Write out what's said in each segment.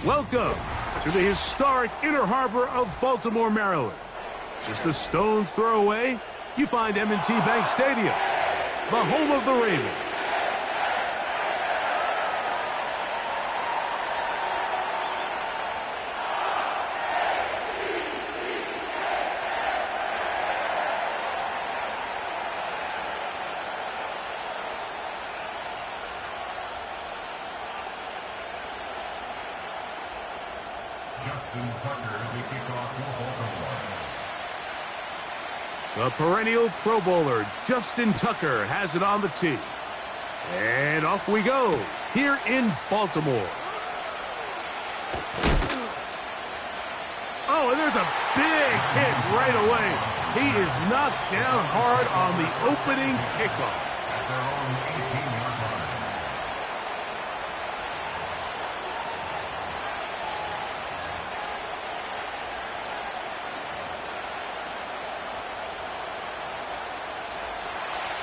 Welcome to the historic Inner Harbor of Baltimore, Maryland. Just a stone's throw away, you find M&T Bank Stadium, the home of the Ravens. The perennial Pro Bowler, Justin Tucker, has it on the tee. And off we go, here in Baltimore. Oh, and there's a big hit right away. He is knocked down hard on the opening kickoff. At their own 18-yard line.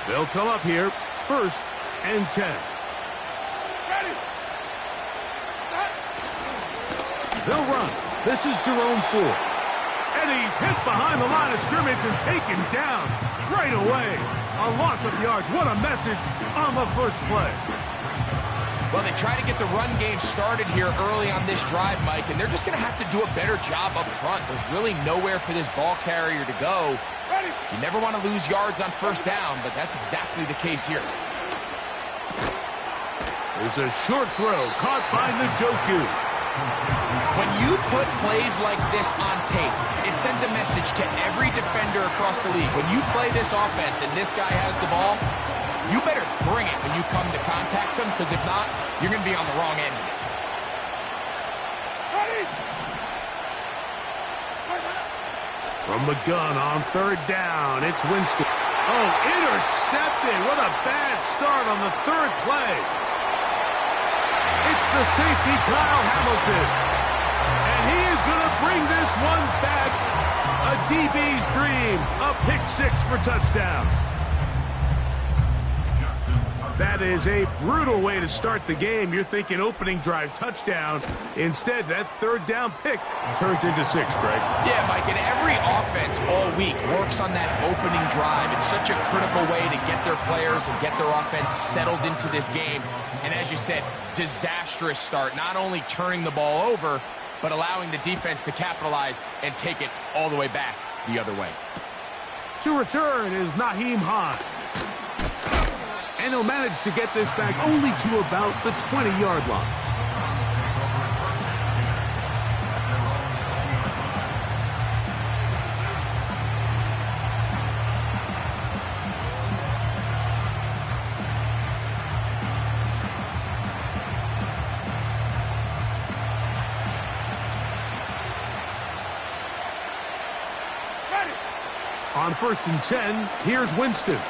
They'll come up here, 1st and 10. Ready. They'll run. This is Jerome Ford. And he's hit behind the line of scrimmage and taken down right away. A loss of yards. What a message on the first play. Well, they try to get the run game started here early on this drive, Mike, and they're just going to have to do a better job up front. There's really nowhere for this ball carrier to go. You never want to lose yards on 1st down, but that's exactly the case here. There's a short throw caught by Njoku. When you put plays like this on tape, it sends a message to every defender across the league. When you play this offense and this guy has the ball, you better bring it when you come to contact him, because if not, you're going to be on the wrong end of it. From the gun on 3rd down, it's Winston. Oh, intercepted. What a bad start on the 3rd play. It's the safety, Kyle Hamilton. And he is going to bring this one back. A DB's dream. A pick 6 for touchdown. That is a brutal way to start the game. You're thinking opening drive touchdown. Instead, that 3rd down pick turns into 6, Greg. Yeah, Mike, and every offense all week works on that opening drive. It's such a critical way to get their players and get their offense settled into this game. And as you said, disastrous start. Not only turning the ball over, but allowing the defense to capitalize and take it all the way back the other way. To return is Naheem Hines. And he'll manage to get this back only to about the 20-yard line. On 1st and 10, here's Winston.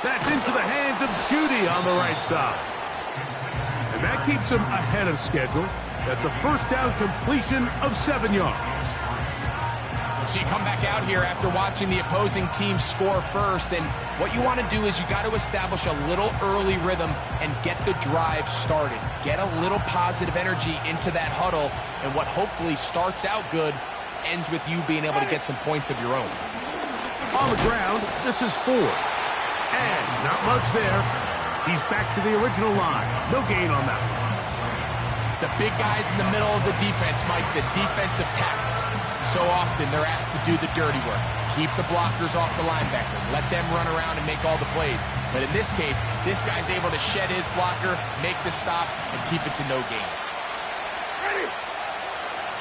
That's into the hands of Judy on the right side. And that keeps him ahead of schedule. That's a 1st down completion of 7 yards. So you come back out here after watching the opposing team score first, and what you want to do is you got to establish a little early rhythm and get the drive started. Get a little positive energy into that huddle, and what hopefully starts out good ends with you being able to get some points of your own. On the ground, this is Ford. And not much there. He's back to the original line. No gain on that one. The big guys in the middle of the defense, Mike, the defensive tackles. So often they're asked to do the dirty work. Keep the blockers off the linebackers. Let them run around and make all the plays. But in this case, this guy's able to shed his blocker, make the stop, and keep it to no gain.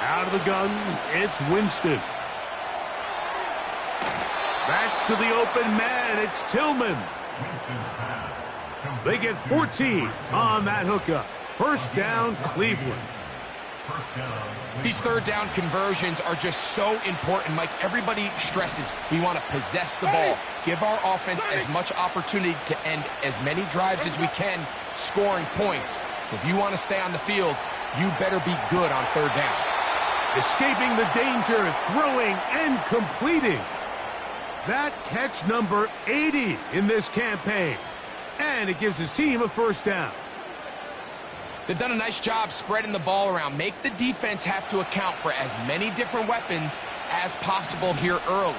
Out of the gun, it's Winston. Backs to the open man, it's Tillman. They get 14 on that hookup. 1st down, Cleveland. These 3rd down conversions are just so important, Mike. Everybody stresses we want to possess the ball. Give our offense as much opportunity to end as many drives as we can, scoring points. So if you want to stay on the field, you better be good on 3rd down. Escaping the danger, throwing and completing. That catch number 80 in this campaign. And it gives his team a 1st down. They've done a nice job spreading the ball around. Make the defense have to account for as many different weapons as possible here early.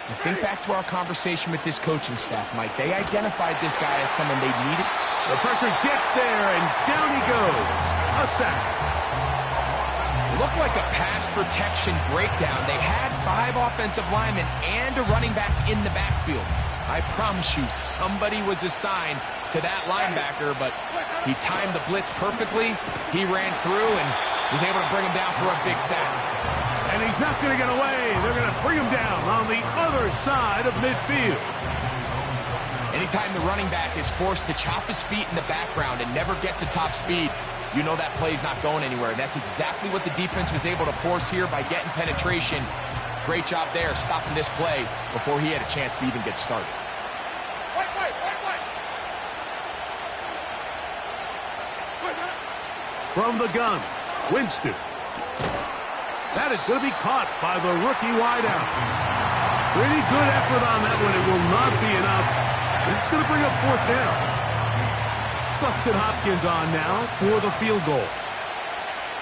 And think back to our conversation with this coaching staff, Mike. They identified this guy as someone they needed. The pressure gets there, and down he goes. A sack. It looked like a pass protection breakdown. They had 5 offensive linemen and a running back in the backfield. I promise you, somebody was assigned to that linebacker, but he timed the blitz perfectly. He ran through and was able to bring him down for a big sack. And he's not going to get away. They're going to bring him down on the other side of midfield. Anytime the running back is forced to chop his feet in the background and never get to top speed, you know that play's not going anywhere. That's exactly what the defense was able to force here by getting penetration. Great job there, stopping this play before he had a chance to even get started. From the gun, Winston. That is going to be caught by the rookie wideout. Pretty good effort on that one. It will not be enough. It's going to bring up 4th down. Dustin Hopkins on now for the field goal.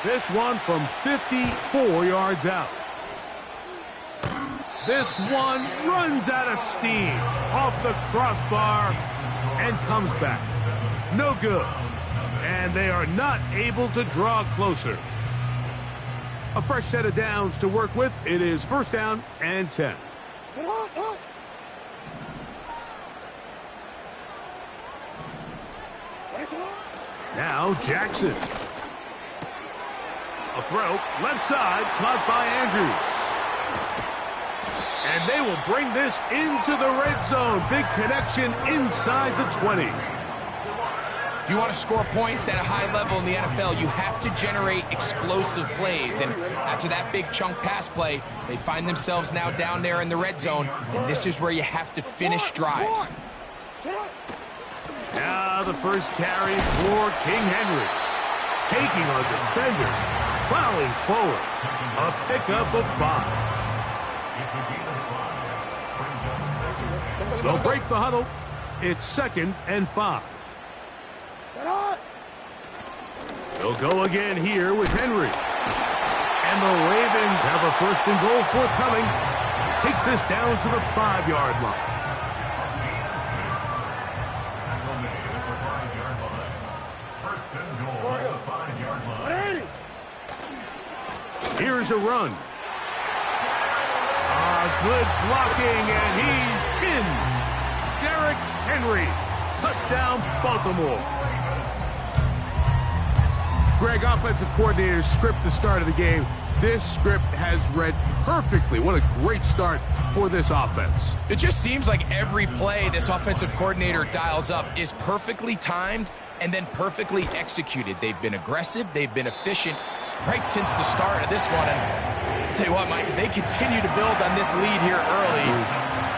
This one from 54 yards out. This one runs out of steam off the crossbar and comes back. No good. And they are not able to draw closer. A fresh set of downs to work with. It is 1st down and 10. Now Jackson. A throw, left side, caught by Andrews. And they will bring this into the red zone. Big connection inside the 20. If you want to score points at a high level in the NFL, you have to generate explosive plays. And after that big chunk pass play, they find themselves now down there in the red zone. And this is where you have to finish drives. Now the first carry for King Henry. Taking our defenders, plowing forward. A pickup of 5. They'll break the huddle. It's 2nd and 5. They'll go again here with Henry. And the Ravens have a 1st and goal forthcoming. Takes this down to the 5-yard line. Here's a run. Good blocking, and he's in. Derrick Henry. Touchdown, Baltimore. Greg, offensive coordinator's script the start of the game. This script has read perfectly. What a great start for this offense. It just seems like every play this offensive coordinator dials up is perfectly timed and then perfectly executed. They've been aggressive. They've been efficient right since the start of this one. And I'll tell you what, Mike, if they continue to build on this lead here early,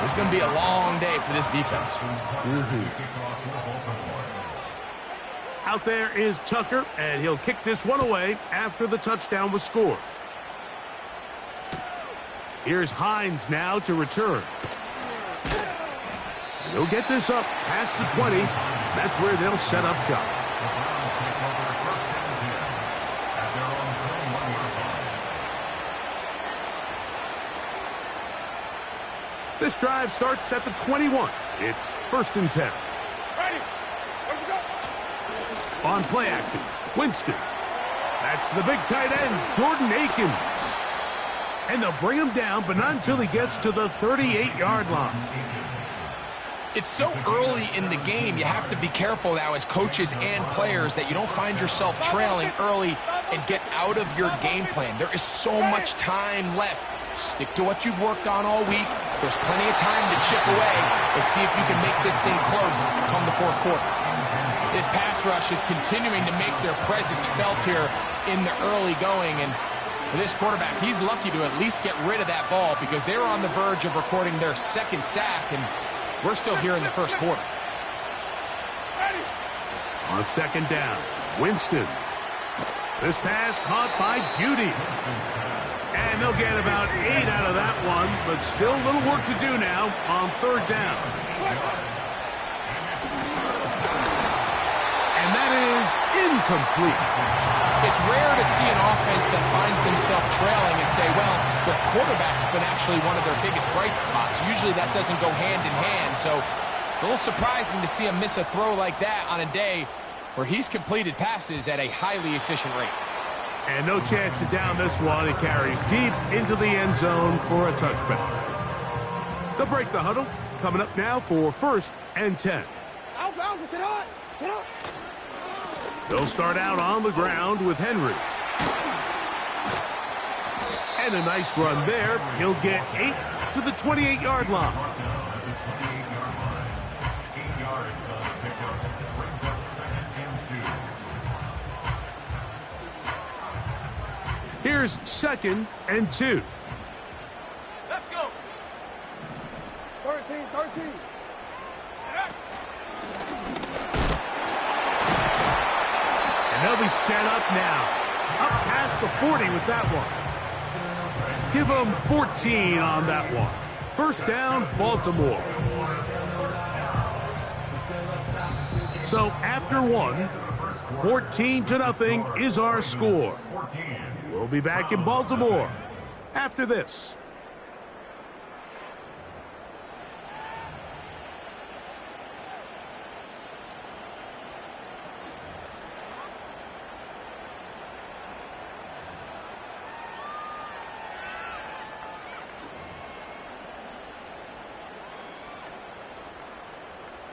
it's going to be a long day for this defense. Out there is Tucker, and he'll kick this one away after the touchdown was scored. Here's Hines now to return. And he'll get this up past the 20. That's where they'll set up shop. This drive starts at the 21. It's 1st and 10. On play action, Winston. That's the big tight end, Jordan Akins. And they'll bring him down, but not until he gets to the 38-yard line. It's so early in the game, you have to be careful now as coaches and players that you don't find yourself trailing early and get out of your game plan. There is so much time left. Stick to what you've worked on all week. There's plenty of time to chip away and see if you can make this thing close come the 4th quarter. This pass rush is continuing to make their presence felt here in the early going. And for this quarterback, he's lucky to at least get rid of that ball because they're on the verge of recording their 2nd sack, and we're still here in the 1st quarter. On 2nd down, Winston. This pass caught by Judy. And they'll get about 8 out of that one, but still a little work to do now on 3rd down. And that that is incomplete. It's rare to see an offense that finds themselves trailing and say, well, the quarterback's been actually one of their biggest bright spots. Usually that doesn't go hand in hand, so it's a little surprising to see him miss a throw like that on a day where he's completed passes at a highly efficient rate. And no chance to down this one. It carries deep into the end zone for a touchback. They'll break the huddle. Coming up now for 1st and 10. They'll start out on the ground with Henry. And a nice run there. He'll get 8 to the 28-yard line. 8 yards on the pickup. Brings up 2nd and 2. Here's 2nd and 2. Let's go. 13. And they'll be set up now. Up past the 40 with that one. Give them 14 on that one. 1st down, Baltimore. So after 1, 14-0 is our score. We'll be back in Baltimore after this.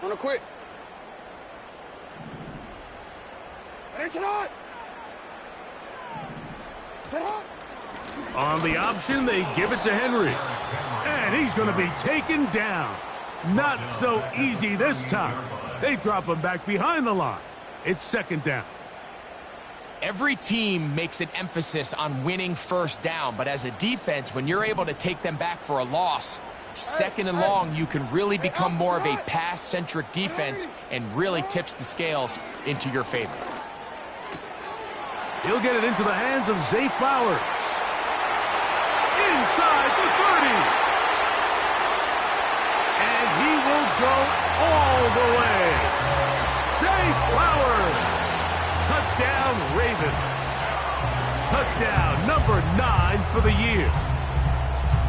On a quick. On the option, they give it to Henry. And he's going to be taken down. Not so easy this time. They drop him back behind the line. It's 2nd down. Every team makes an emphasis on winning 1st down, but as a defense, when you're able to take them back for a loss, 2nd and long, you can really become more of a pass-centric defense and really tips the scales into your favor. He'll get it into the hands of Zay Flowers. Inside the 30. And he will go all the way. Zay Flowers. Touchdown, Ravens. Touchdown number 9 for the year.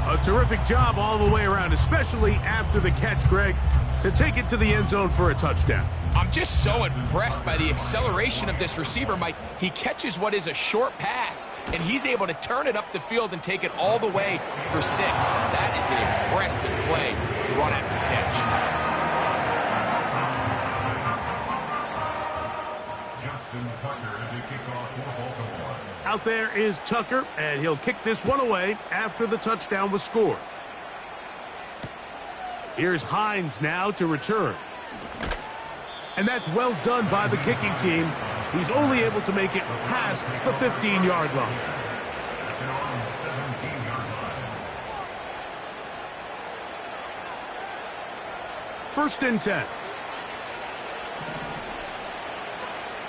A terrific job all the way around, especially after the catch, Greg, to take it to the end zone for a touchdown. I'm just so impressed by the acceleration of this receiver, Mike. He catches what is a short pass, and he's able to turn it up the field and take it all the way for 6. That is an impressive play, run after catch. Justin Tucker to kick off for Baltimore. Out there is Tucker, and he'll kick this one away after the touchdown was scored. Here's Hines now to return. And that's well done by the kicking team. He's only able to make it past the 15-yard line. 1st and 10.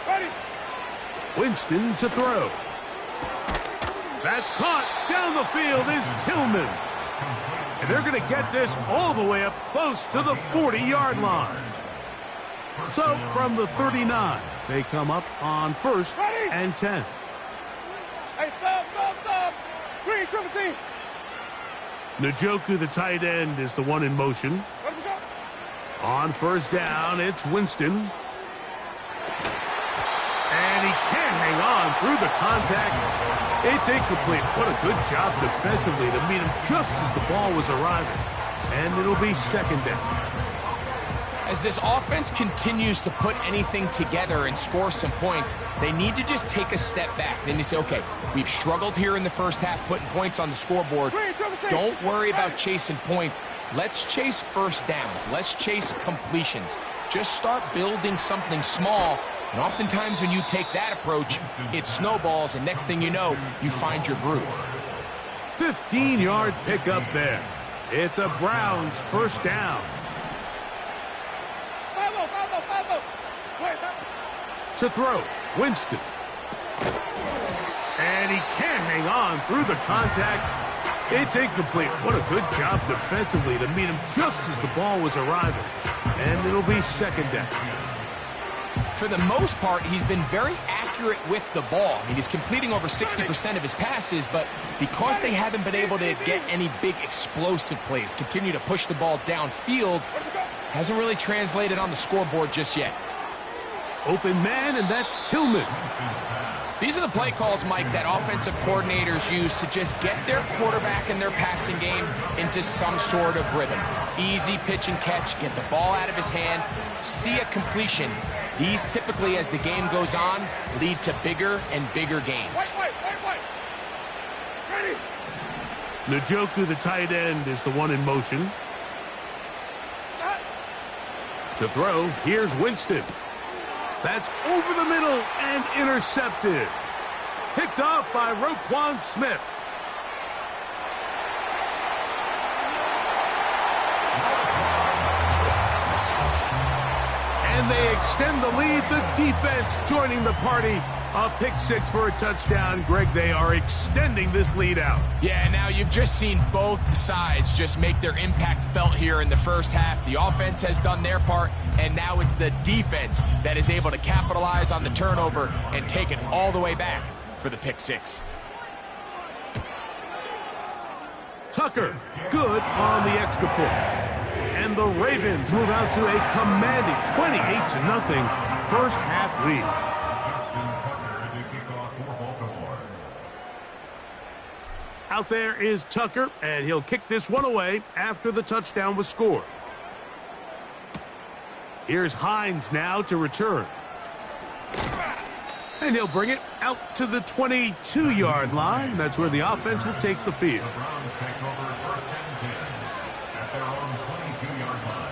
Ready. Winston to throw. That's caught. Down the field is Tillman. And they're going to get this all the way up close to the 40-yard line. So from the 39, they come up on 1st and 10. Hey, stop. Green, triple team. Njoku, the tight end, is the one in motion. Let me go. On 1st down, it's Winston. And he can't hang on through the contact. It's incomplete. What a good job defensively to meet him just as the ball was arriving. And it'll be 2nd down. As this offense continues to put anything together and score some points, they need to just take a step back. Then they say, okay, we've struggled here in the 1st half putting points on the scoreboard. Don't worry about chasing points. Let's chase 1st downs. Let's chase completions. Just start building something small. And oftentimes when you take that approach, it snowballs, and next thing you know, you find your groove. 15-yard pickup there. It's a Browns 1st down. To throw, Winston. And he can't hang on through the contact. It's incomplete. What a good job defensively to meet him just as the ball was arriving. And it'll be 2nd down. for the most part, he's been very accurate with the ball. I mean, he's completing over 60% of his passes, but because they haven't been able to get any big explosive plays, continue to push the ball downfield, hasn't really translated on the scoreboard just yet. Open man, and that's Tillman. These are the play calls, Mike, that offensive coordinators use to just get their quarterback and their passing game into some sort of rhythm. Easy pitch and catch, get the ball out of his hand, see a completion. These typically, as the game goes on, lead to bigger and bigger gains. Ready. Njoku, the tight end, is the one in motion. To throw, here's Winston. That's over the middle and intercepted. Picked off by Roquan Smith. And they extend the lead. The defense joining the party. A pick six for a touchdown. Greg, they are extending this lead out. Yeah, now you've just seen both sides just make their impact felt here in the first half. The offense has done their part, and now it's the defense that is able to capitalize on the turnover and take it all the way back for the pick six. Tucker, good on the extra point. And the Ravens move out to a commanding 28-0 first half lead. Out there is Tucker, and he'll kick this one away after the touchdown was scored. Here's Hines now to return. And he'll bring it out to the 22-yard line. That's where the offense will take the field. The Browns take over first and 10 at their own 22-yard line.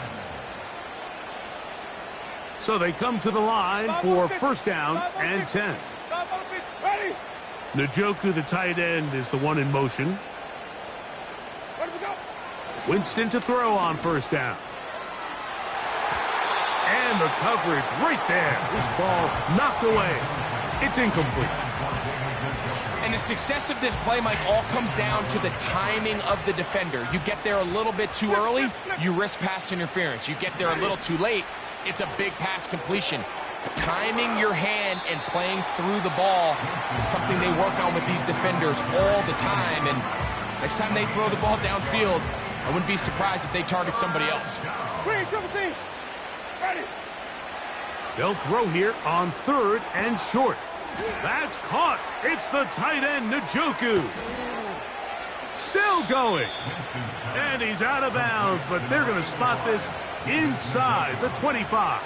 So they come to the line for first down and 10. Ready. Njoku, the tight end, is the one in motion. Where do we go? Winston to throw on first down. And the coverage right there. This ball knocked away. It's incomplete. And the success of this play, Mike, all comes down to the timing of the defender. You get there a little bit too early, you risk pass interference. You get there a little too late, it's a big pass completion. Timing your hand and playing through the ball is something they work on with these defenders all the time. And next time they throw the ball downfield, I wouldn't be surprised if they target somebody else. Green, triple team. Ready. They'll throw here on third and short. That's caught. It's the tight end, Njoku. Still going. And he's out of bounds, but they're going to spot this inside the 25.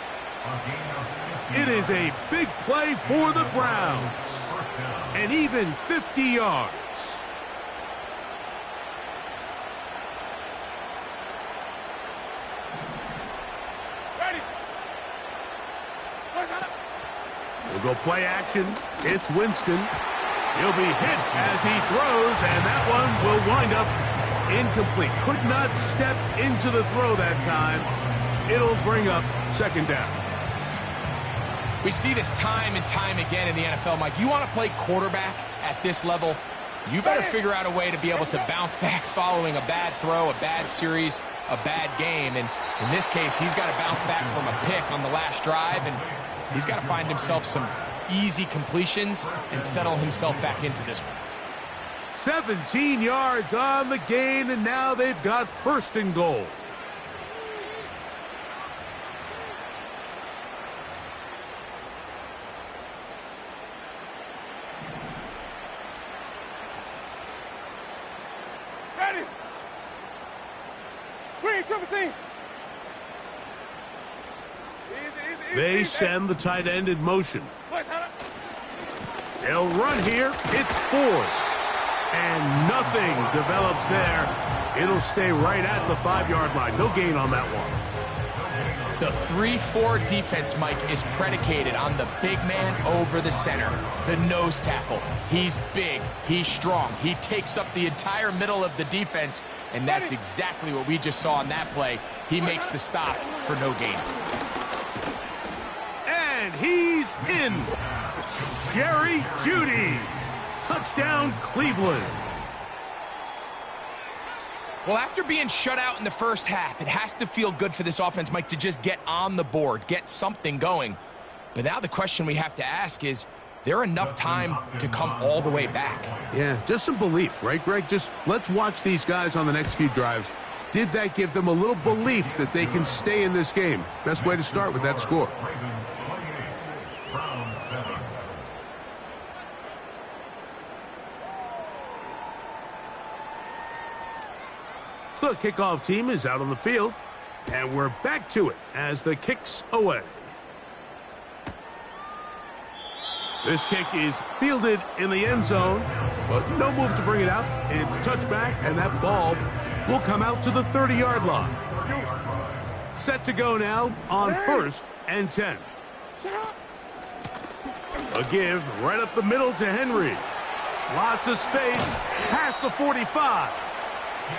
It is a big play for the Browns. And even 50 yards. Ready. We'll go play action. It's Winston. He'll be hit as he throws, and that one will wind up incomplete. Could not step into the throw that time. It'll bring up second down. We see this time and time again in the NFL, Mike. You want to play quarterback at this level, you better figure out a way to be able to bounce back following a bad throw, a bad series, a bad game. And in this case, he's got to bounce back from a pick on the last drive, and he's got to find himself some easy completions and settle himself back into this one. 17 yards on the gain, and now they've got first and goal. Ready. Green, triple team. They send the tight end in motion. Wait, They'll run here. It's Ford. And nothing develops there. It'll stay right at the 5-yard line. No gain on that one. The 3-4 defense, Mike, is predicated on the big man over the center, the nose tackle. He's big, he's strong, he takes up the entire middle of the defense, and that's exactly what we just saw on that play. He makes the stop for no gain. And he's in. Jerry Jeudy. Touchdown, Cleveland. Well, after being shut out in the first half, it has to feel good for this offense, Mike, to just get on the board, get something going. But now the question we have to ask is there enough time to come all the way back? Yeah, just some belief, right, Greg? Just let's watch these guys on the next few drives. Did that give them a little belief that they can stay in this game? Best way to start with that score. Ravens 28, Browns 7. The kickoff team is out on the field, and we're back to it as the kick's away. This kick is fielded in the end zone, but no move to bring it out. It's touchback, and that ball will come out to the 30-yard line. Set to go now on 1st and 10. A give right up the middle to Henry. Lots of space past the 45.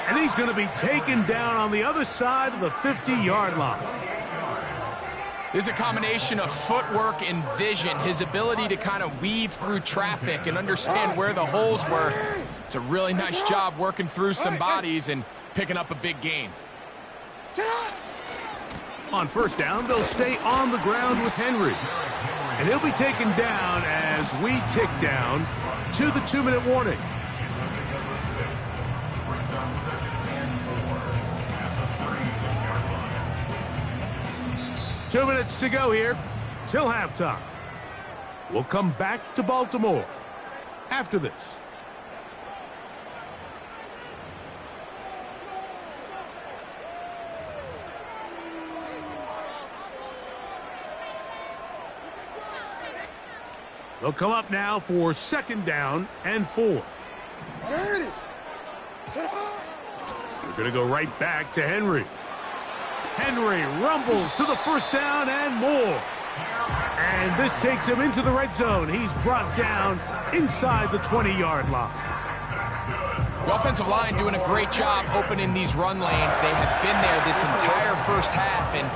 And he's going to be taken down on the other side of the 50-yard line. There's a combination of footwork and vision, his ability to kind of weave through traffic and understand where the holes were. It's a really nice job working through some bodies and picking up a big gain. On 1st down, they'll stay on the ground with Henry. And he'll be taken down as we tick down to the 2-minute warning. Second 2 minutes to go here till halftime. We'll come back to Baltimore after this. They'll come up now for 2nd down and 4. They're going to go right back to Henry. Henry rumbles to the 1st down and more. And this takes him into the red zone. He's brought down inside the 20-yard line. The offensive line doing a great job opening these run lanes. They have been there this entire first half, and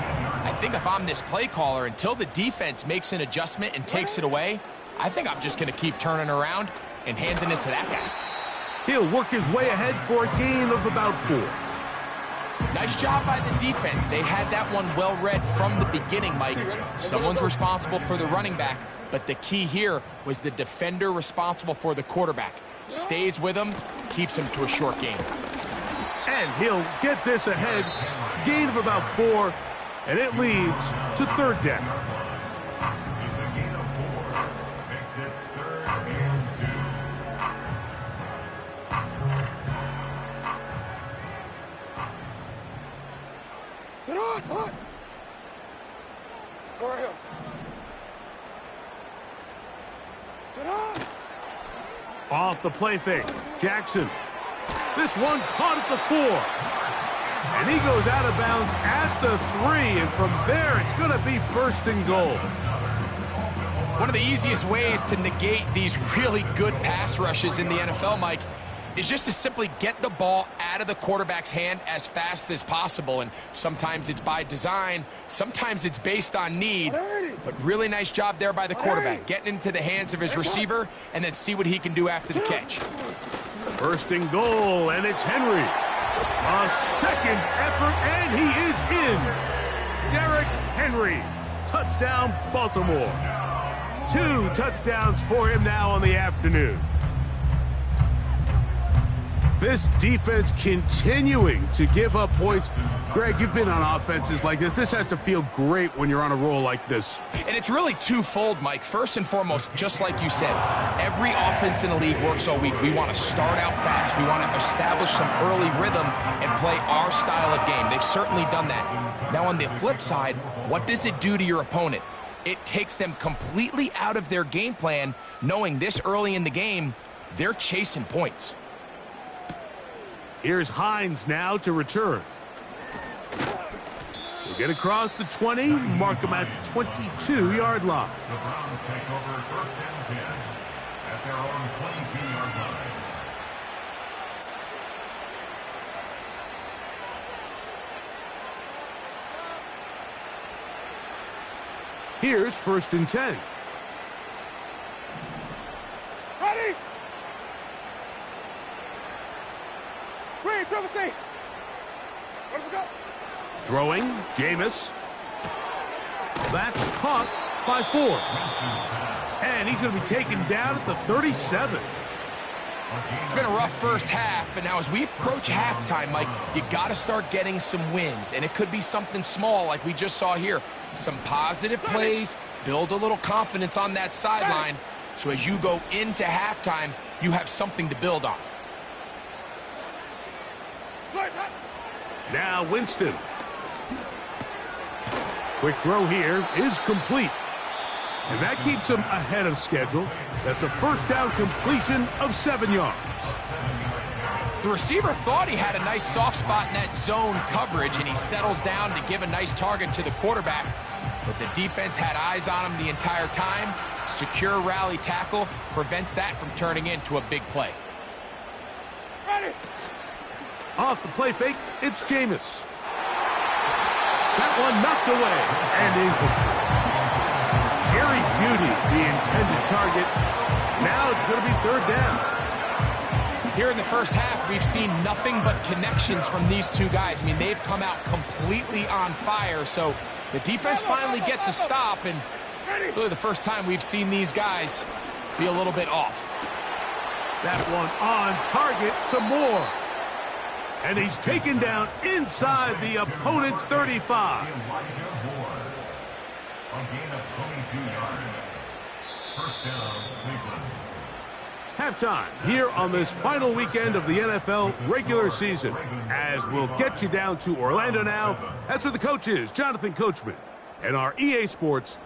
I think if I'm this play caller, until the defense makes an adjustment and takes it away, I think I'm just going to keep turning around and handing it to that guy. He'll work his way ahead for a gain of about 4. Nice job by the defense. They had that one well read from the beginning, Mike. Someone's responsible for the running back, but the key here was the defender responsible for the quarterback. Stays with him, keeps him to a short gain. And he'll get this ahead. Gain of about 4, and it leads to 3rd down. It's a gain of 4. Makes it 3rd and 2. Off the play fake, Jackson. This one caught at the 4. And he goes out of bounds at the 3. And from there, it's going to be 1st and goal. One of the easiest ways to negate these really good pass rushes in the NFL, Mike, is just to simply get the ball out of the quarterback's hand as fast as possible. And sometimes it's by design, sometimes it's based on need. But really nice job there by the quarterback, getting into the hands of his receiver and then see what he can do after the catch. 1st and goal, and it's Henry. A 2nd effort, and he is in. Derrick Henry, touchdown Baltimore. 2 touchdowns for him now on the afternoon. This defense continuing to give up points. Greg, you've been on offenses like this. This has to feel great when you're on a roll like this. And it's really twofold, Mike. First and foremost, just like you said, every offense in the league works all week. We want to start out fast. We want to establish some early rhythm and play our style of game. They've certainly done that. Now, on the flip side, what does it do to your opponent? It takes them completely out of their game plan, knowing this early in the game, they're chasing points. Here's Hines now to return. He'll get across the 20, mark him at the 22-yard line. The Browns take over 1st and 10 at their own 22-yard line. Here's 1st and 10. Ready? Green, triple T. What do we got? Throwing, Jameis. That's caught by 4. And he's going to be taken down at the 37. It's been a rough first half, but now as we approach halftime, Mike, you got to start getting some wins. And it could be something small like we just saw here. Some positive plays, build a little confidence on that sideline. So as you go into halftime, you have something to build on. Now Winston. Quick throw here is complete. And that keeps him ahead of schedule. That's a first down completion of 7 yards. The receiver thought he had a nice soft spot in that zone coverage, and he settles down to give a nice target to the quarterback. But the defense had eyes on him the entire time. Secure rally tackle prevents that from turning into a big play. Ready. Off the play fake, it's Jameis. That one knocked away and incomplete. Jerry Jeudy, the intended target. Now it's going to be 3rd down. Here in the first half, we've seen nothing but connections from these two guys. I mean, they've come out completely on fire. So the defense finally gets a stop, and really the first time we've seen these guys be a little bit off. That one on target to Moore. And he's taken down inside the opponent's 35. A gain of 22 yards. First down, Cleveland. Halftime here on this final weekend of the NFL regular season. As we'll get you down to Orlando now. That's where the coach is, Jonathan Coachman. And our EA Sports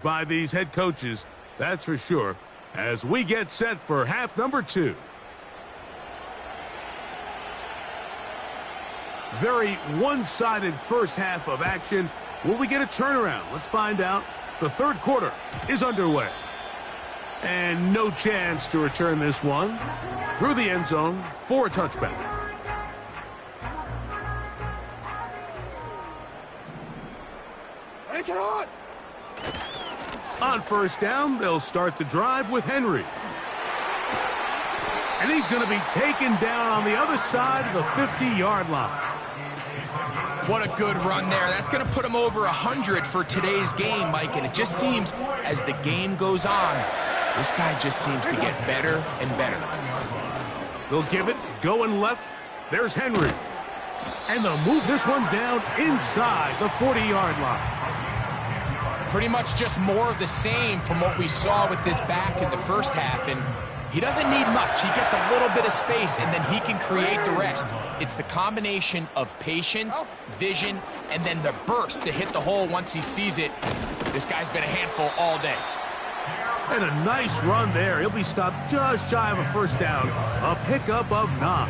by these head coaches, that's for sure, as we get set for half number 2. Very one-sided first half of action. Will we get a turnaround? Let's find out. The third quarter is underway. And no chance to return this one through the end zone for a touchback. Ready, on. On first down, they'll start the drive with Henry. And he's going to be taken down on the other side of the 50-yard line. What a good run there. That's going to put him over 100 for today's game, Mike. And it just seems as the game goes on, this guy just seems to get better and better. They'll give it going left. There's Henry. And they'll move this one down inside the 40-yard line. Pretty much just more of the same from what we saw with this back in the first half. And he doesn't need much. He gets a little bit of space, and then he can create the rest. It's the combination of patience, vision, and then the burst to hit the hole once he sees it. This guy's been a handful all day. And a nice run there. He'll be stopped just shy of a first down. A pickup of 9.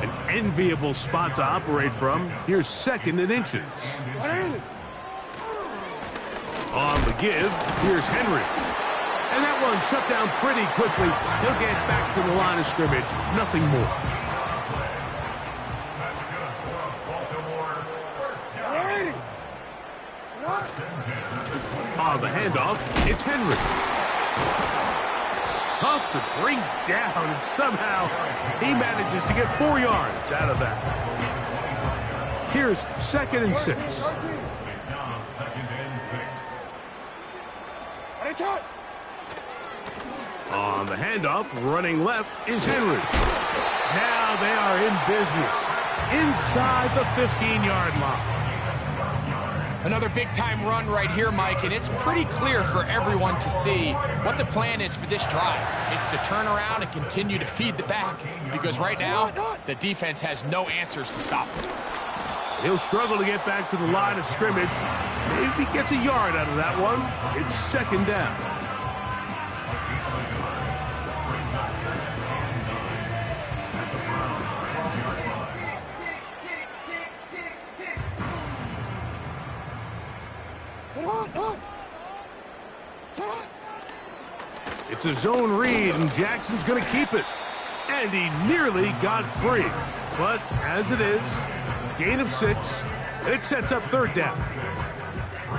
An enviable spot to operate from. Here's 2nd and inches. On the give, here's Henry. And that one shut down pretty quickly. He'll get back to the line of scrimmage. Nothing more. On the handoff, it's Henry. Tough to bring down, and somehow he manages to get 4 yards out of that. Here's 2nd and 6. On the handoff, running left is Henry. Now they are in business inside the 15-yard line. Another big-time run right here, Mike, and it's pretty clear for everyone to see what the plan is for this drive. It's to turn around and continue to feed the back, because right now, the defense has no answers to stop him. He'll struggle to get back to the line of scrimmage. Maybe gets a yard out of that one. It's 2nd down. It's a zone read, and Jackson's going to keep it. And he nearly got free. But as it is, gain of 6, And it sets up third down.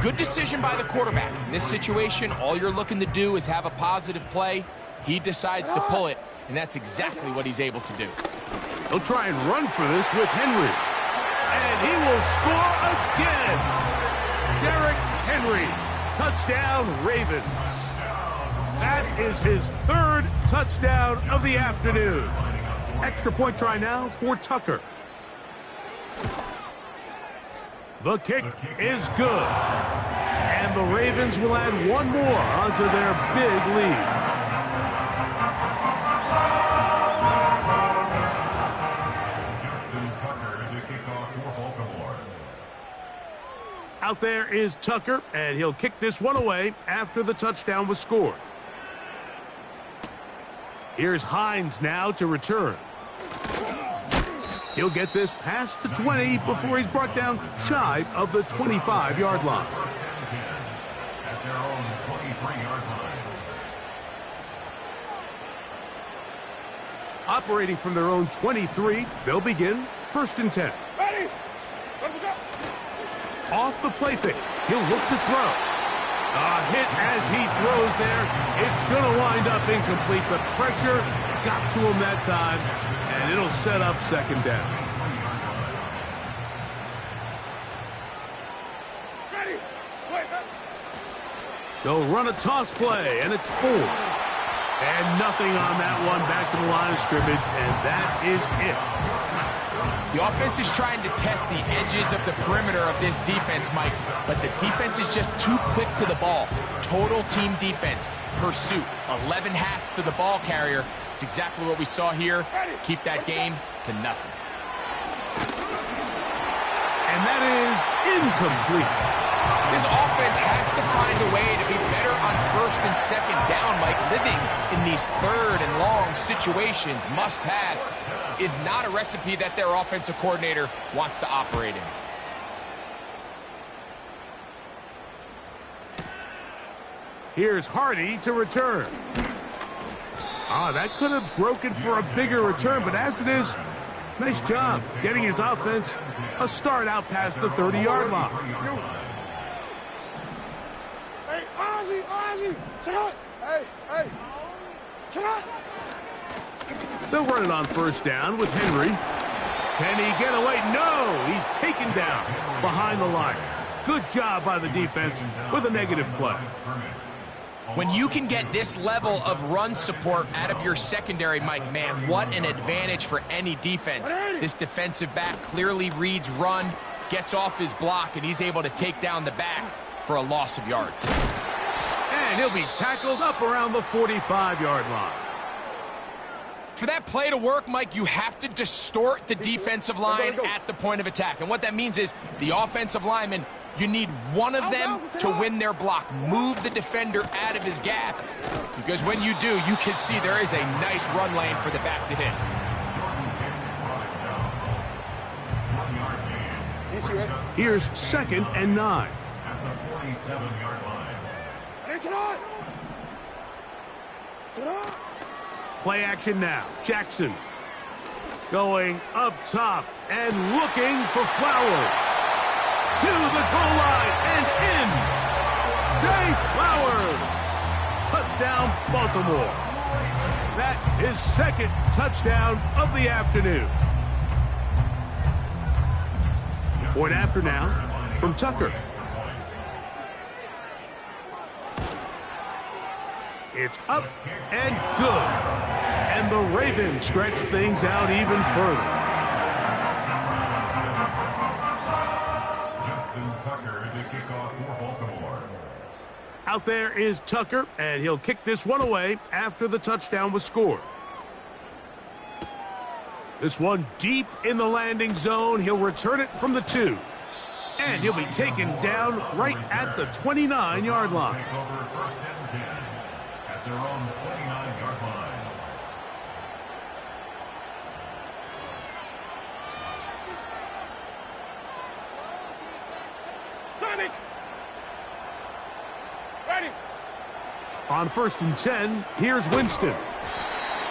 Good decision by the quarterback. In this situation, all you're looking to do is have a positive play. He decides to pull it, and that's exactly what he's able to do. He'll try and run for this with Henry. And he will score again. Derrick Henry, touchdown Ravens. That is his third touchdown of the afternoon. Extra point try now for Tucker. The kick is good. And the Ravens will add one more onto their big lead. Out there is Tucker, and he'll kick this one away after the touchdown was scored. Here's Hines now to return. He'll get this past the 20 before he's brought down shy of the 25-yard line. At their own 23-yard line. Operating from their own 23, they'll begin 1st and 10. Ready? Let me go. Off the play fake, he'll look to throw. A hit as he throws there. It's going to wind up incomplete. The pressure got to him that time, and it'll set up 2nd down. Ready? Wait up. They'll run a toss play, and it's 4. And nothing on that one, back to the line of scrimmage, and that is it. The offense is trying to test the edges of the perimeter of this defense, Mike, but the defense is just too quick to the ball. Total team defense, pursuit, 11 hats to the ball carrier. It's exactly what we saw here. Keep that game to nothing. And that is incomplete. This offense has to find a way to be better on 1st and 2nd down, Mike. Living in these 3rd and long situations, must pass, is not a recipe that their offensive coordinator wants to operate in. Here's Hardy to return. That could have broken for a bigger return, but as it is, nice job getting his offense a start out past the 30-yard line. Hey, Ozzy, sit up. Hey, sit up. They'll run it on 1st down with Henry. Can he get away? No, he's taken down behind the line. Good job by the defense with a negative play. When you can get this level of run support out of your secondary, Mike, man, what an advantage for any defense. This defensive back clearly reads run, gets off his block, and he's able to take down the back for a loss of yards. And he'll be tackled up around the 45-yard line. For that play to work, Mike, you have to distort the defensive line at the point of attack. And what that means is the offensive lineman, you need one of them to win their block. Move the defender out of his gap. Because when you do, you can see there is a nice run lane for the back to hit. Here's 2nd and 9. At the 47-yard line. Hey, sit on. Sit on. Play action now. Jackson going up top and looking for Flowers. To the goal line and in. Jay Flowers. Touchdown, Baltimore. That's his 2nd touchdown of the afternoon. Point after now from Tucker. It's up and good. And the Ravens stretch things out even further. Out there is Tucker, and he'll kick this one away after the touchdown was scored. This one deep in the landing zone. He'll return it from the 2. And he'll be taken down right at the 29-yard line. At their own 29-yard line. Sonic. Ready. On 1st and 10, here's Winston.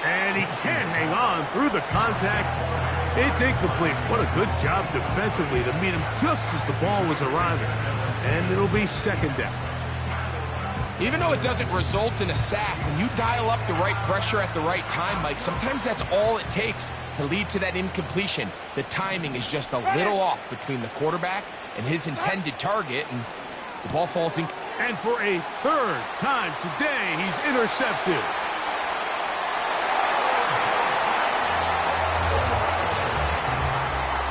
And he can't hang on through the contact. It's incomplete. What a good job defensively to meet him just as the ball was arriving. And it'll be second down. Even though it doesn't result in a sack, when you dial up the right pressure at the right time, Mike, sometimes that's all it takes to lead to that incompletion. The timing is just a little off between the quarterback and his intended target, and the ball falls in. And for a third time today, he's intercepted.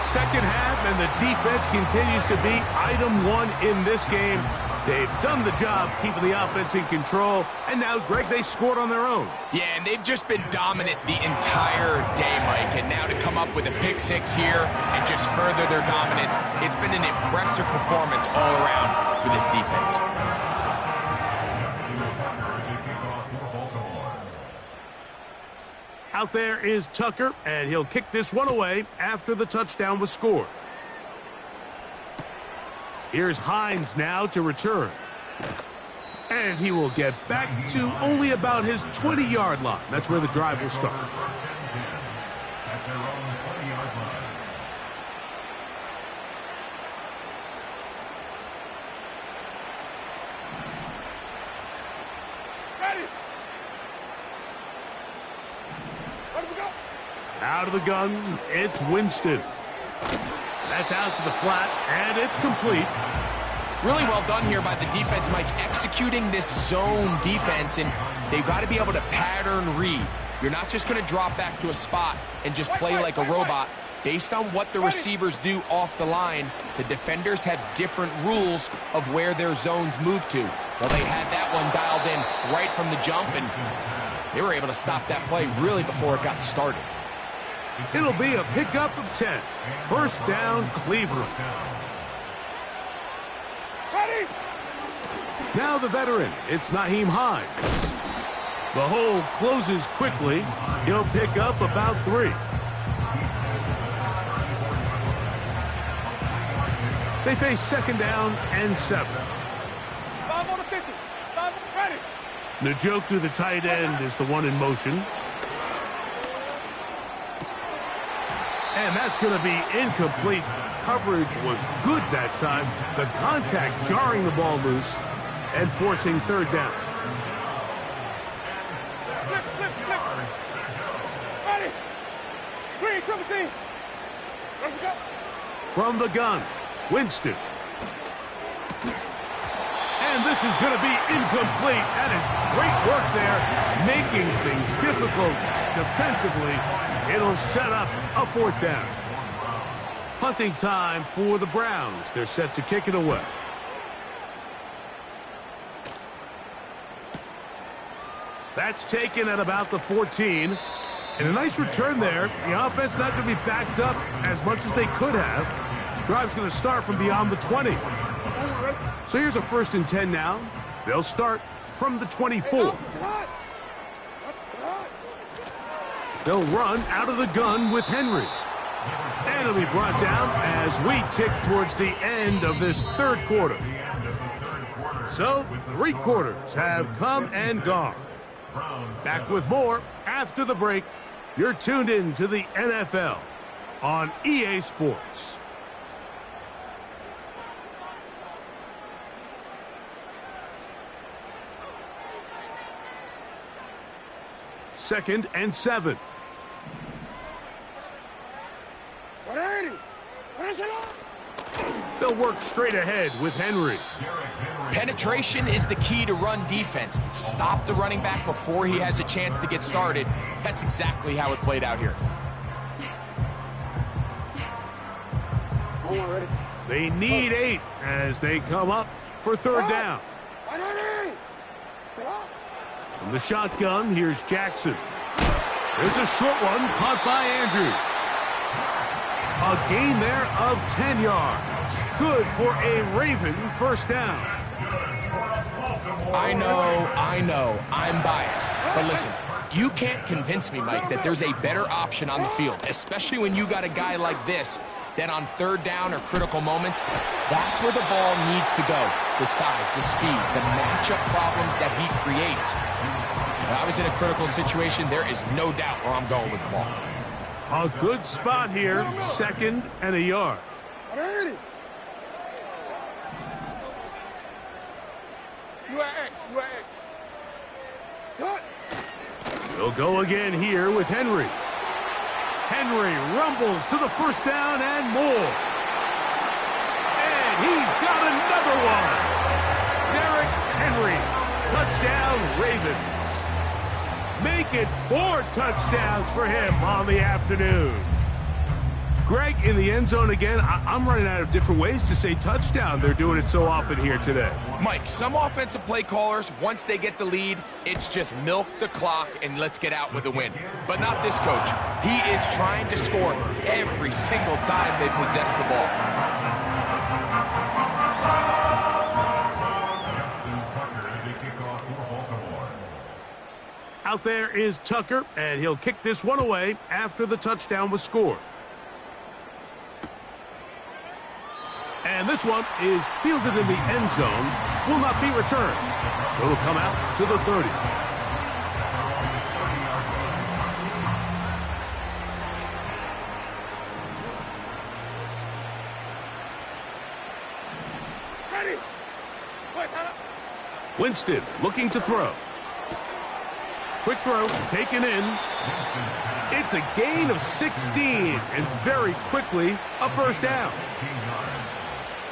Second half, and the defense continues to be item one in this game. They've done the job keeping the offense in control, and now, Greg, they scored on their own. Yeah, and they've just been dominant the entire day, Mike, and now to come up with a pick six here and just further their dominance, it's been an impressive performance all around for this defense. Out there is Tucker, and he'll kick this one away after the touchdown was scored. Here's Hines now to return. And he will get back to only about his 20-yard line. That's where the drive will start. At their own 20-yard line. Ready. Let him go. Out of the gun, it's Winston. That's out to the flat, and it's complete. Really well done here by the defense, Mike, executing this zone defense, and they've got to be able to pattern read. You're not just going to drop back to a spot and just play like a robot. Based on what the receivers do off the line, the defenders have different rules of where their zones move to. Well, they had that one dialed in right from the jump, and they were able to stop that play really before it got started. It'll be a pickup of 10. First down, Cleveland. Ready. Now the veteran, it's Nyheim Hines. The hole closes quickly. He'll pick up about 3. They face second down and 7. 5 on the 50. 5. Ready. Njoku, the tight end, is the one in motion. And that's going to be incomplete. Coverage was good that time. The contact jarring the ball loose and forcing third down. Flip, flip, flip. Ready. Green, triple team. Let him go. From the gun, Winston. And this is going to be incomplete. That is great work there, making things difficult defensively. It'll set up a fourth down. Punting time for the Browns. They're set to kick it away. That's taken at about the 14. And a nice return there. The offense not going to be backed up as much as they could have. Drive's going to start from beyond the 20. So here's a 1st and 10 now. They'll start from the 24. They'll run out of the gun with Henry. And it'll be brought down as we tick towards the end of this third quarter. So 3 quarters have come and gone. Back with more after the break. You're tuned in to the NFL on EA Sports. Second and 7. They'll work straight ahead with Henry. Penetration is the key to run defense. Stop the running back before he has a chance to get started. That's exactly how it played out here. They need 8 as they come up for third down. From the shotgun, here's Jackson. There's a short one caught by Andrews. A gain there of 10 yards. Good for a Raven first down. I know, I'm biased. But listen, you can't convince me, Mike, that there's a better option on the field, especially when you got a guy like this, that on third down or critical moments, that's where the ball needs to go. The size, the speed, the matchup problems that he creates. If I was in a critical situation, there is no doubt where I'm going with the ball. A good spot here, 2nd and a yard. Ready? You at X. You at X. Cut. We'll go again here with Henry. Henry rumbles to the first down and more. And he's got another one. Derrick Henry, touchdown Ravens. Make it 4 touchdowns for him on the afternoon. Greg, in the end zone again, I'm running out of different ways to say touchdown. They're doing it so often here today. Mike, some offensive play callers, once they get the lead, it's just milk the clock and let's get out with a win. But not this coach. He is trying to score every single time they possess the ball. Out there is Tucker, and he'll kick this one away after the touchdown was scored. And this one is fielded in the end zone, will not be returned. So it'll come out to the 30. Ready? Wait, Winston looking to throw. Quick throw, taken in. It's a gain of 16, and very quickly, a first down.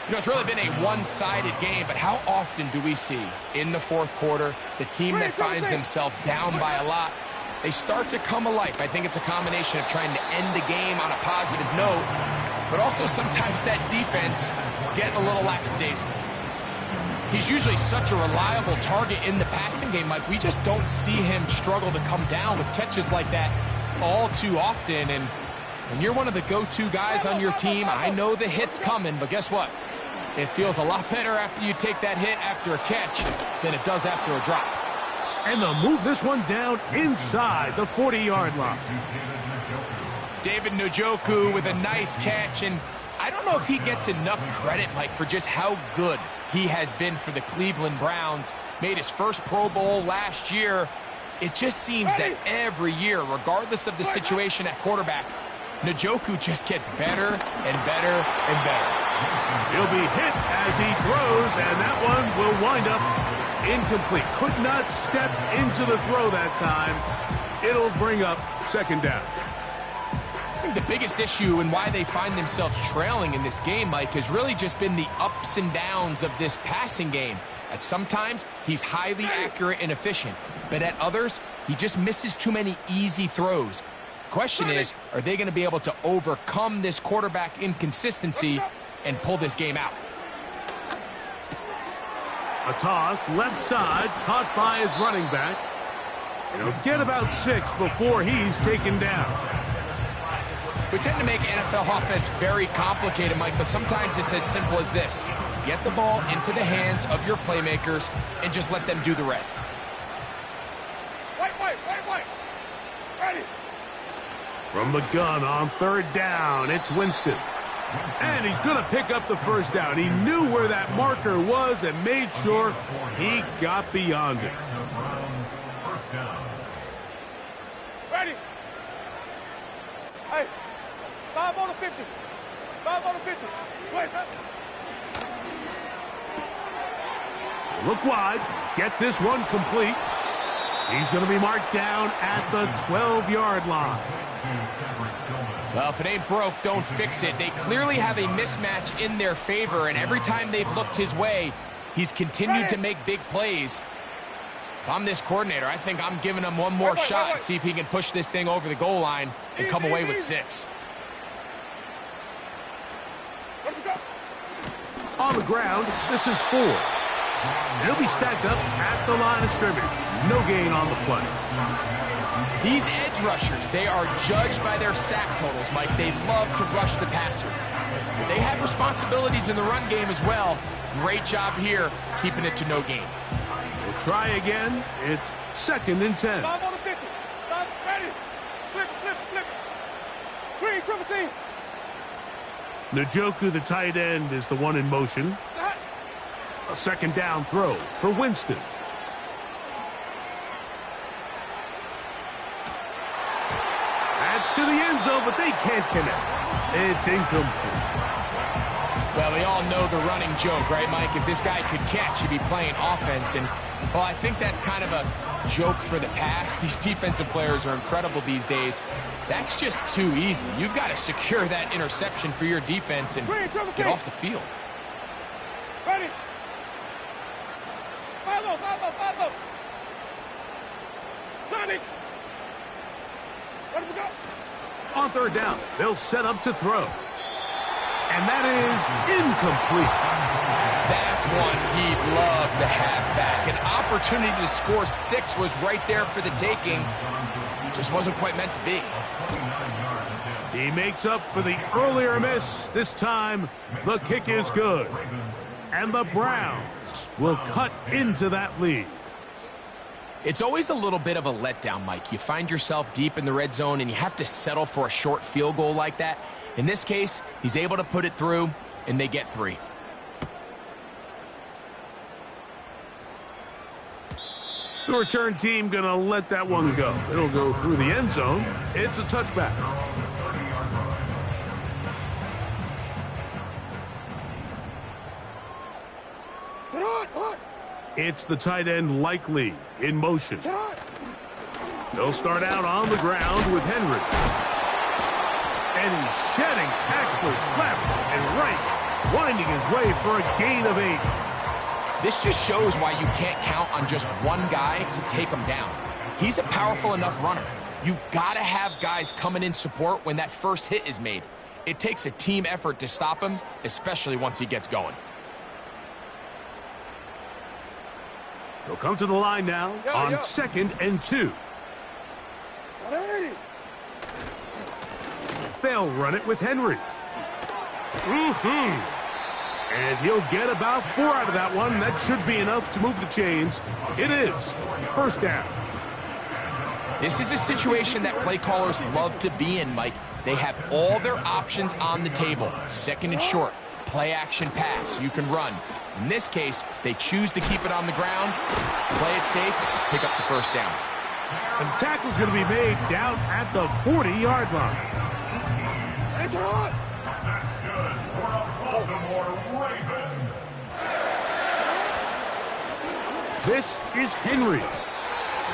You know, it's really been a one-sided game, but how often do we see in the fourth quarter the team that finds themselves down by a lot, they start to come alive? I think it's a combination of trying to end the game on a positive note, but also sometimes that defense getting a little lackadaisical. He's usually such a reliable target in the passing game, Mike. We just don't see him struggle to come down with catches like that all too often. And when you're one of the go-to guys on your team, I know the hit's coming, but guess what? It feels a lot better after you take that hit after a catch than it does after a drop. And they'll move this one down inside the 40-yard line. David Njoku with a nice catch, and I don't know if he gets enough credit, Mike, for just how good he has been for the Cleveland Browns. Made his first Pro Bowl last year. It just seems that every year, regardless of the situation at quarterback, Njoku just gets better and better and better. He'll be hit as he throws, and that one will wind up incomplete. Could not step into the throw that time. It'll bring up 2nd down. I think the biggest issue and why they find themselves trailing in this game, Mike, has really just been the ups and downs of this passing game. At sometimes, he's highly accurate and efficient, but at others, he just misses too many easy throws. Question is, are they going to be able to overcome this quarterback inconsistency and pull this game out? A toss, left side, caught by his running back. He'll get about 6 before he's taken down. We tend to make NFL offense very complicated, Mike, but sometimes it's as simple as this. Get the ball into the hands of your playmakers and just let them do the rest. Wait. Ready? From the gun on 3rd down, it's Winston. And he's going to pick up the first down. He knew where that marker was and made sure he got beyond it. Ready? Hey, 5 on the 50. 5 on the 50. Wait. Look wide. Get this one complete. He's going to be marked down at the 12-yard line. Well, if it ain't broke, don't fix it. They clearly have a mismatch in their favor, and every time they've looked his way, he's continued to make big plays. If I'm this coordinator, I think I'm giving him one more shot and see if he can push this thing over the goal line and come away with 6. On the ground, this is 4. He'll be stacked up at the line of scrimmage. No gain on the play. These edge rushers, they are judged by their sack totals, Mike. They love to rush the passer. But they have responsibilities in the run game as well. Great job here, keeping it to no gain. We'll try again. It's 2nd and 10. 5 on the 50. 5, ready? Flip. Green, triple team. Njoku, the tight end, is the one in motion. A 2nd down throw for Winston. gets to the end zone, but they can't connect. It's incomplete. Well, we all know the running joke, right, Mike? If this guy could catch, he'd be playing offense. And, well, I think that's kind of a joke for the past. These defensive players are incredible these days. That's just too easy. You've got to secure that interception for your defense and get off the field. Ready. Follow. Sonic. Let him go. On third down, they'll set up to throw. And that is incomplete. That's one he'd love to have back. An opportunity to score 6 was right there for the taking. Just wasn't quite meant to be. He makes up for the earlier miss. This time, the kick is good. And the Browns will cut into that lead. It's always a little bit of a letdown, Mike. You find yourself deep in the red zone, and you have to settle for a short field goal like that. In this case, he's able to put it through, and they get 3. The return team going to let that one go. It'll go through the end zone. It's a touchback. It's the tight end Likely in motion. They'll start out on the ground with Henry. And he's shedding tacklers left and right, winding his way for a gain of 8. This just shows why you can't count on just one guy to take him down. He's a powerful enough runner. You got to have guys coming in support when that first hit is made. It takes a team effort to stop him, especially once he gets going. They'll come to the line now on 2nd and 2. They'll run it with Henry. And he'll get about 4 out of that one. That should be enough to move the chains. It is first down. This is a situation that play callers love to be in, Mike. They have all their options on the table. 2nd and short, play action pass. You can run. In this case, they choose to keep it on the ground, play it safe, pick up the first down. And the tackle's going to be made down at the 40-yard line. It's on. That's good for a Baltimore Raven. This is Henry.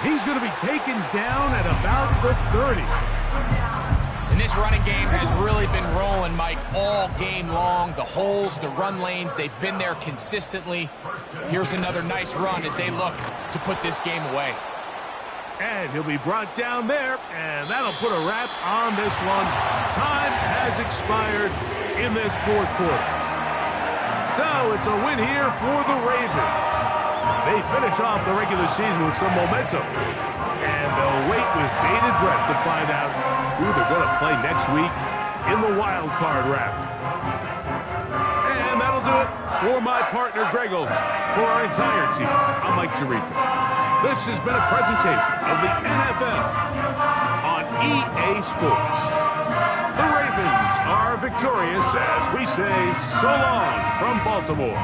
He's going to be taken down at about the 30. And this running game has really been rolling, Mike, all game long. The holes, the run lanes, they've been there consistently. Here's another nice run as they look to put this game away. And he'll be brought down there, and that'll put a wrap on this one. Time has expired in this 4th quarter. So it's a win here for the Ravens. They finish off the regular season with some momentum. And they'll wait with bated breath to find out who they're going to play next week in the wild card round. And that'll do it for my partner, Greg Olson. For our entire team, I'm Mike Tirico. This has been a presentation of the NFL on EA Sports. The Ravens are victorious as we say so long from Baltimore.